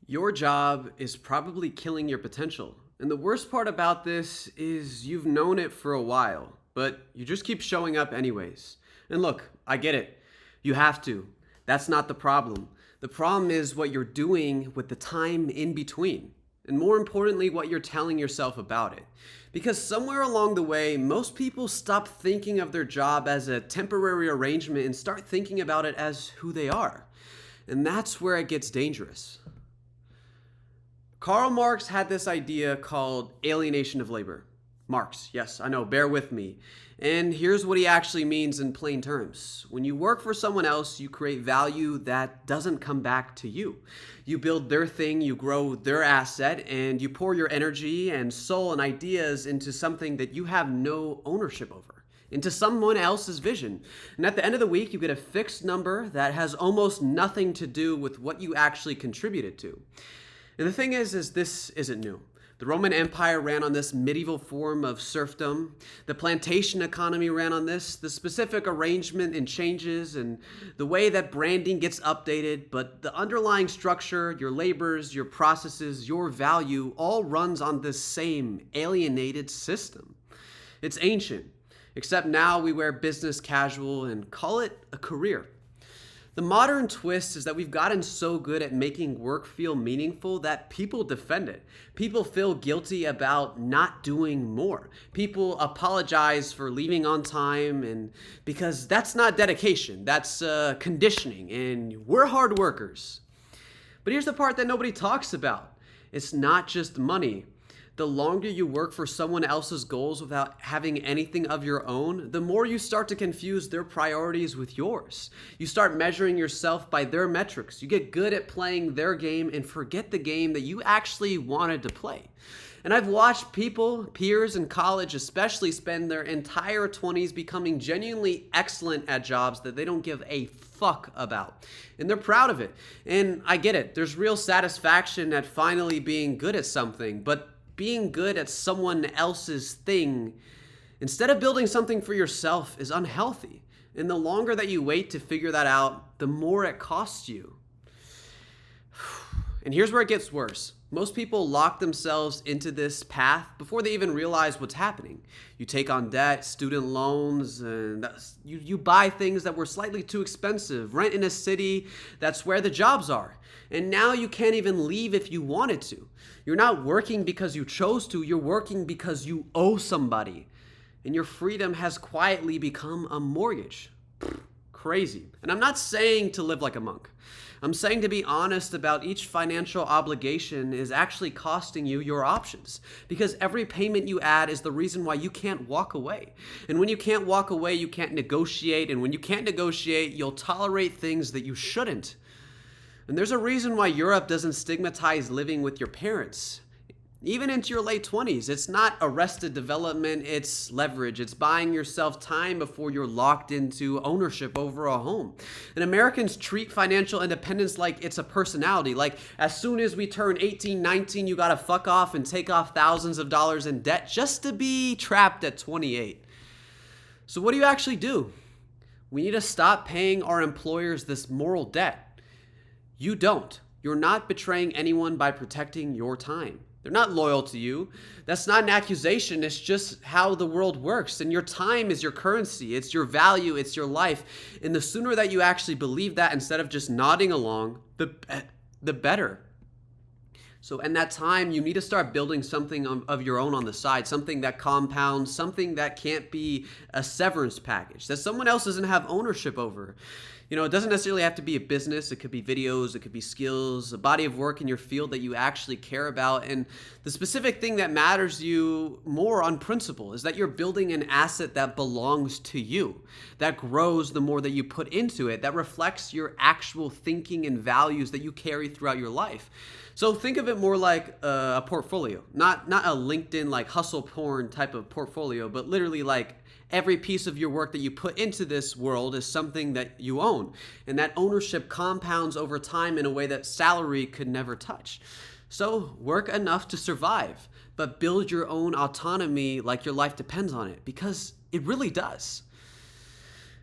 Your job is probably killing your potential. And the worst part about this is you've known it for a while, but you just keep showing up anyways. And look, I get it. You have to. That's not the problem. The problem is what you're doing with the time in between. And more importantly, what you're telling yourself about it. Because somewhere along the way, most people stop thinking of their job as a temporary arrangement and start thinking about it as who they are. And that's where it gets dangerous. Karl Marx had this idea called alienation of labor. Marx, yes, I know, bear with me. And here's what he actually means in plain terms. When you work for someone else, you create value that doesn't come back to you. You build their thing, you grow their asset, and you pour your energy and soul and ideas into something that you have no ownership over, into someone else's vision. And at the end of the week, you get a fixed number that has almost nothing to do with what you actually contributed to. And the thing is this isn't new. The Roman Empire ran on this medieval form of serfdom. The plantation economy ran on this. The specific arrangement and changes and the way that branding gets updated, but the underlying structure, your labors, your processes, your value, all runs on this same alienated system. It's ancient, except now we wear business casual and call it a career. The modern twist is that we've gotten so good at making work feel meaningful that people defend it. People feel guilty about not doing more. People apologize for leaving on time, and because that's not dedication, that's conditioning, and we're hard workers. But here's the part that nobody talks about. It's not just money. The longer you work for someone else's goals without having anything of your own, the more you start to confuse their priorities with yours. You start measuring yourself by their metrics. You get good at playing their game and forget the game that you actually wanted to play. And I've watched people, peers in college especially, spend their entire 20s becoming genuinely excellent at jobs that they don't give a fuck about. And they're proud of it. And I get it. There's real satisfaction at finally being good at something, but being good at someone else's thing instead of building something for yourself is unhealthy. And the longer that you wait to figure that out, the more it costs you. And here's where it gets worse. Most people lock themselves into this path before they even realize what's happening. You take on debt, student loans, and you buy things that were slightly too expensive, rent in a city that's where the jobs are. And now you can't even leave if you wanted to. You're not working because you chose to, you're working because you owe somebody. And your freedom has quietly become a mortgage. Crazy. And I'm not saying to live like a monk. I'm saying to be honest about each financial obligation is actually costing you your options. Because every payment you add is the reason why you can't walk away. And when you can't walk away, you can't negotiate. And when you can't negotiate, you'll tolerate things that you shouldn't. And there's a reason why Europe doesn't stigmatize living with your parents. Even into your late 20s, it's not arrested development, it's leverage. It's buying yourself time before you're locked into ownership over a home. And Americans treat financial independence like it's a personality. Like as soon as we turn 18, 19, you gotta fuck off and take off thousands of dollars in debt just to be trapped at 28. So what do you actually do? We need to stop paying our employers this moral debt. You don't. You're not betraying anyone by protecting your time. They're not loyal to you. That's not an accusation. It's just how the world works. And your time is your currency. It's your value. It's your life. And the sooner that you actually believe that instead of just nodding along, the better. So in that time, you need to start building something of your own on the side, something that compounds, something that can't be a severance package, that someone else doesn't have ownership over. You know, it doesn't necessarily have to be a business. It could be videos. It could be skills, a body of work in your field that you actually care about. And the specific thing that matters to you more on principle is that you're building an asset that belongs to you, that grows the more that you put into it, that reflects your actual thinking and values that you carry throughout your life. So think of it more like a portfolio, not a LinkedIn like hustle porn type of portfolio, but literally like every piece of your work that you put into this world is something that you own. And that ownership compounds over time in a way that salary could never touch. So work enough to survive, but build your own autonomy like your life depends on it, because it really does.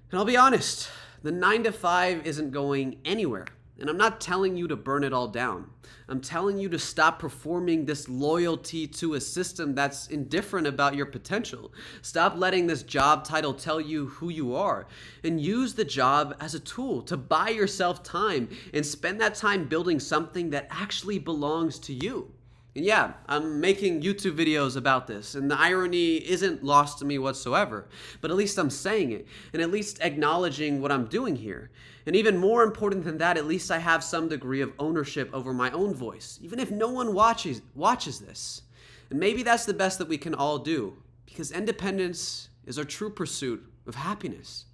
And I'll be honest, the 9 to 5 isn't going anywhere. And I'm not telling you to burn it all down. I'm telling you to stop performing this loyalty to a system that's indifferent about your potential. Stop letting this job title tell you who you are, and use the job as a tool to buy yourself time and spend that time building something that actually belongs to you. And yeah, I'm making YouTube videos about this, and the irony isn't lost to me whatsoever, but at least I'm saying it, and at least acknowledging what I'm doing here. And even more important than that, at least I have some degree of ownership over my own voice, even if no one watches this. And maybe that's the best that we can all do, because independence is our true pursuit of happiness.